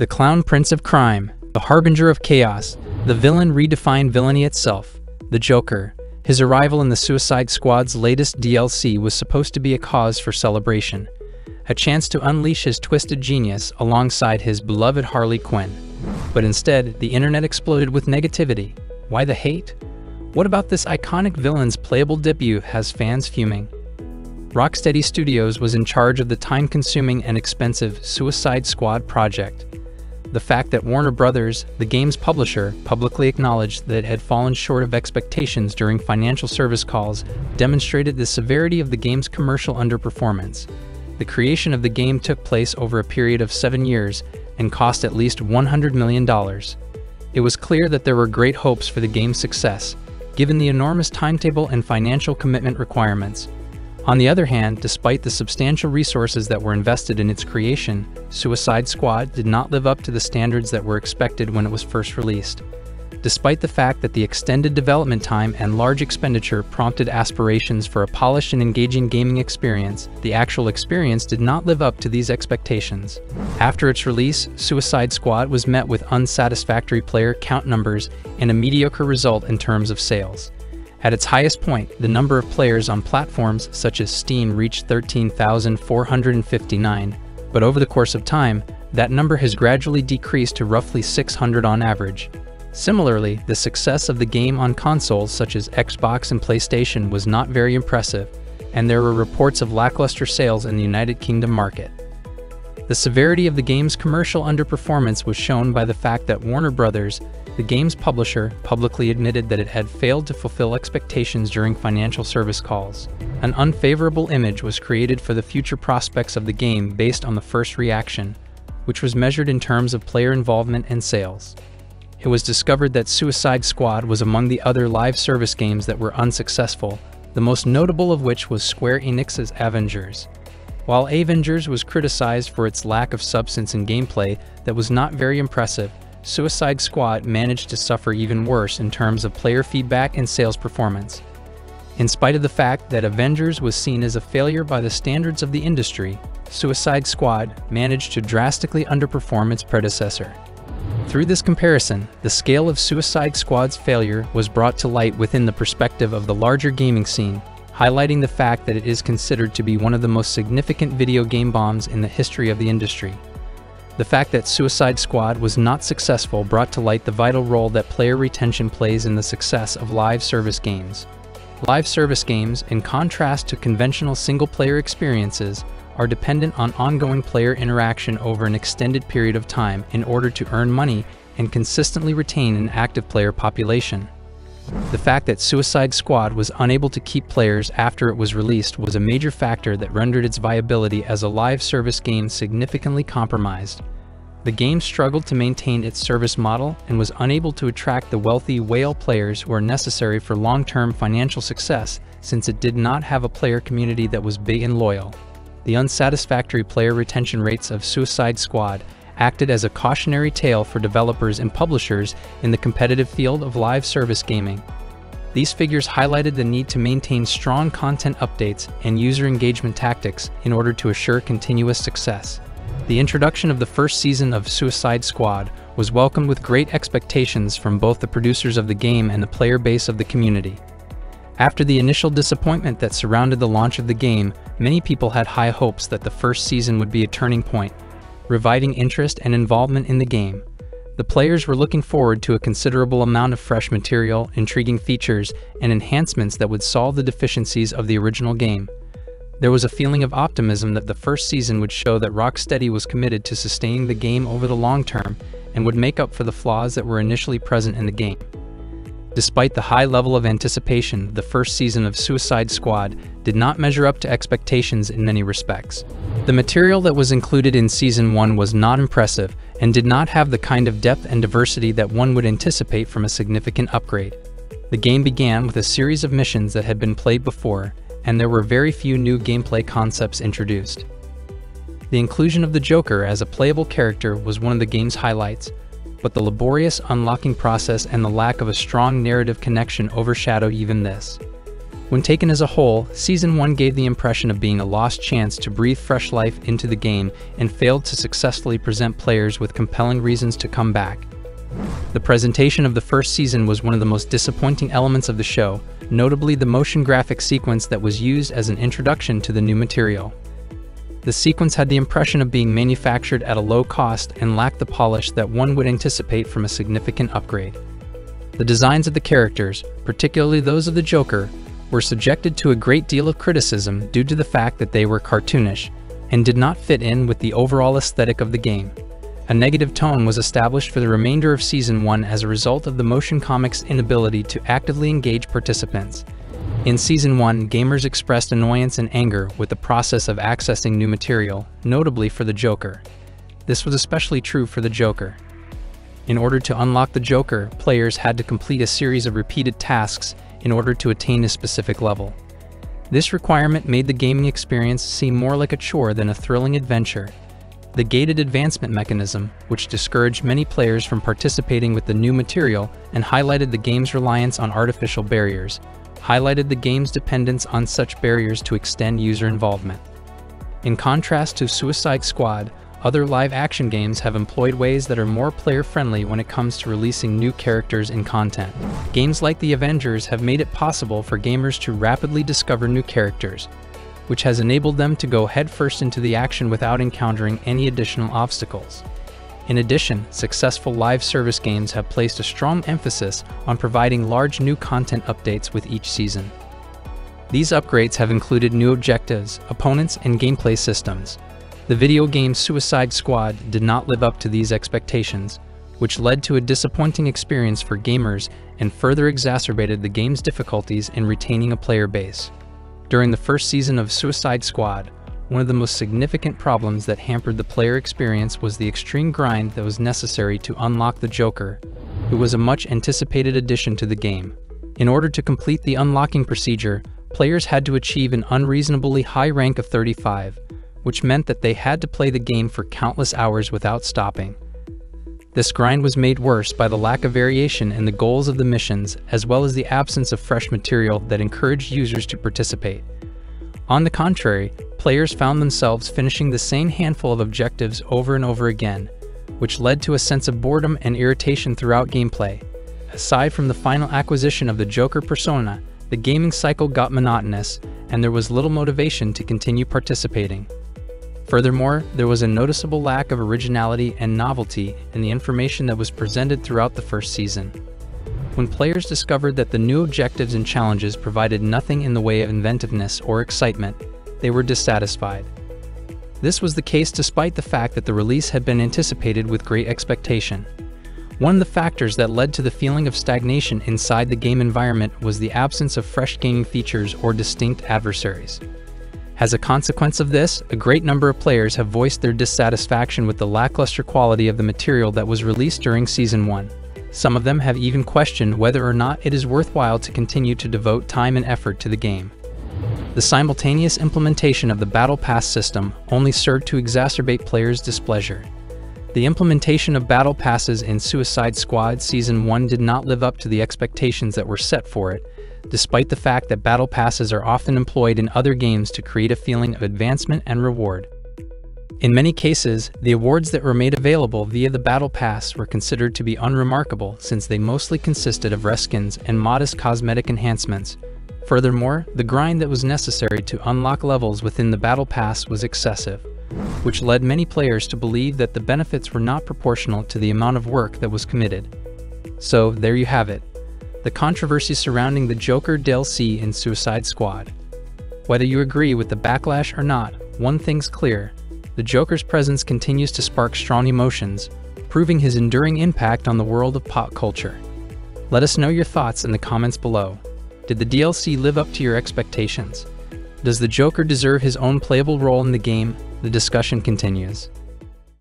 The clown prince of crime, the harbinger of chaos, the villain redefined villainy itself, the Joker. His arrival in the Suicide Squad's latest DLC was supposed to be a cause for celebration, a chance to unleash his twisted genius alongside his beloved Harley Quinn. But instead, the internet exploded with negativity. Why the hate? What about this iconic villain's playable debut has fans fuming? Rocksteady Studios was in charge of the time-consuming and expensive Suicide Squad project. The fact that Warner Bros., the game's publisher, publicly acknowledged that it had fallen short of expectations during financial service calls demonstrated the severity of the game's commercial underperformance. The creation of the game took place over a period of 7 years and cost at least $100 million. It was clear that there were great hopes for the game's success, given the enormous timetable and financial commitment requirements. On the other hand, despite the substantial resources that were invested in its creation, Suicide Squad did not live up to the standards that were expected when it was first released. Despite the fact that the extended development time and large expenditure prompted aspirations for a polished and engaging gaming experience, the actual experience did not live up to these expectations. After its release, Suicide Squad was met with unsatisfactory player count numbers and a mediocre result in terms of sales. At its highest point, the number of players on platforms such as Steam reached 13,459, but over the course of time, that number has gradually decreased to roughly 600 on average. Similarly, the success of the game on consoles such as Xbox and PlayStation was not very impressive, and there were reports of lackluster sales in the United Kingdom market. The severity of the game's commercial underperformance was shown by the fact that Warner Bros., the game's publisher, publicly admitted that it had failed to fulfill expectations during financial service calls. An unfavorable image was created for the future prospects of the game based on the first reaction, which was measured in terms of player involvement and sales. It was discovered that Suicide Squad was among the other live service games that were unsuccessful, the most notable of which was Square Enix's Avengers. While Avengers was criticized for its lack of substance in gameplay that was not very impressive, Suicide Squad managed to suffer even worse in terms of player feedback and sales performance. In spite of the fact that Avengers was seen as a failure by the standards of the industry, Suicide Squad managed to drastically underperform its predecessor. Through this comparison, the scale of Suicide Squad's failure was brought to light within the perspective of the larger gaming scene, highlighting the fact that it is considered to be one of the most significant video game bombs in the history of the industry. The fact that Suicide Squad was not successful brought to light the vital role that player retention plays in the success of live service games. Live service games, in contrast to conventional single-player experiences, are dependent on ongoing player interaction over an extended period of time in order to earn money and consistently retain an active player population. The fact that Suicide Squad was unable to keep players after it was released was a major factor that rendered its viability as a live service game significantly compromised. The game struggled to maintain its service model and was unable to attract the wealthy whale players who are necessary for long-term financial success, since it did not have a player community that was big and loyal. The unsatisfactory player retention rates of Suicide Squad acted as a cautionary tale for developers and publishers in the competitive field of live service gaming. These figures highlighted the need to maintain strong content updates and user engagement tactics in order to assure continuous success. The introduction of the first season of Suicide Squad was welcomed with great expectations from both the producers of the game and the player base of the community. After the initial disappointment that surrounded the launch of the game, many people had high hopes that the first season would be a turning point, reviving interest and involvement in the game. The players were looking forward to a considerable amount of fresh material, intriguing features, and enhancements that would solve the deficiencies of the original game. There was a feeling of optimism that the first season would show that Rocksteady was committed to sustaining the game over the long term and would make up for the flaws that were initially present in the game. Despite the high level of anticipation, the first season of Suicide Squad did not measure up to expectations in many respects. The material that was included in Season 1 was not impressive and did not have the kind of depth and diversity that one would anticipate from a significant upgrade. The game began with a series of missions that had been played before, and there were very few new gameplay concepts introduced. The inclusion of the Joker as a playable character was one of the game's highlights, but the laborious unlocking process and the lack of a strong narrative connection overshadowed even this. When taken as a whole, Season 1 gave the impression of being a lost chance to breathe fresh life into the game and failed to successfully present players with compelling reasons to come back. The presentation of the first season was one of the most disappointing elements of the show, notably the motion graphic sequence that was used as an introduction to the new material. The sequence had the impression of being manufactured at a low cost and lacked the polish that one would anticipate from a significant upgrade. The designs of the characters, particularly those of the Joker, were subjected to a great deal of criticism due to the fact that they were cartoonish and did not fit in with the overall aesthetic of the game. A negative tone was established for the remainder of Season 1 as a result of the motion comic's inability to actively engage participants. In Season 1, gamers expressed annoyance and anger with the process of accessing new material, notably for the Joker. This was especially true for the Joker. In order to unlock the Joker, players had to complete a series of repeated tasks in order to attain a specific level. This requirement made the gaming experience seem more like a chore than a thrilling adventure. The gated advancement mechanism, which discouraged many players from participating with the new material and highlighted the game's reliance on artificial barriers, highlighted the game's dependence on such barriers to extend user involvement. In contrast to Suicide Squad, other live-action games have employed ways that are more player-friendly when it comes to releasing new characters and content. Games like The Avengers have made it possible for gamers to rapidly discover new characters, which has enabled them to go headfirst into the action without encountering any additional obstacles. In addition, successful live service games have placed a strong emphasis on providing large new content updates with each season. These upgrades have included new objectives, opponents, and gameplay systems. The video game Suicide Squad did not live up to these expectations, which led to a disappointing experience for gamers and further exacerbated the game's difficulties in retaining a player base. During the first season of Suicide Squad, one of the most significant problems that hampered the player experience was the extreme grind that was necessary to unlock the Joker, who was a much anticipated addition to the game. In order to complete the unlocking procedure, players had to achieve an unreasonably high rank of 35, which meant that they had to play the game for countless hours without stopping. This grind was made worse by the lack of variation in the goals of the missions, as well as the absence of fresh material that encouraged users to participate. On the contrary, players found themselves finishing the same handful of objectives over and over again, which led to a sense of boredom and irritation throughout gameplay. Aside from the final acquisition of the Joker persona, the gaming cycle got monotonous, and there was little motivation to continue participating. Furthermore, there was a noticeable lack of originality and novelty in the information that was presented throughout the first season. When players discovered that the new objectives and challenges provided nothing in the way of inventiveness or excitement, they were dissatisfied. This was the case despite the fact that the release had been anticipated with great expectation. One of the factors that led to the feeling of stagnation inside the game environment was the absence of fresh gaming features or distinct adversaries. As a consequence of this, a great number of players have voiced their dissatisfaction with the lackluster quality of the material that was released during Season 1. Some of them have even questioned whether or not it is worthwhile to continue to devote time and effort to the game. The simultaneous implementation of the Battle Pass system only served to exacerbate players' displeasure. The implementation of Battle Passes in Suicide Squad Season 1 did not live up to the expectations that were set for it, despite the fact that Battle Passes are often employed in other games to create a feeling of advancement and reward. In many cases, the awards that were made available via the Battle Pass were considered to be unremarkable since they mostly consisted of reskins and modest cosmetic enhancements. Furthermore, the grind that was necessary to unlock levels within the Battle Pass was excessive, which led many players to believe that the benefits were not proportional to the amount of work that was committed. So, there you have it. The controversy surrounding the Joker DLC in Suicide Squad. Whether you agree with the backlash or not, one thing's clear: the Joker's presence continues to spark strong emotions, proving his enduring impact on the world of pop culture. Let us know your thoughts in the comments below. Did the DLC live up to your expectations? Does the Joker deserve his own playable role in the game? The discussion continues.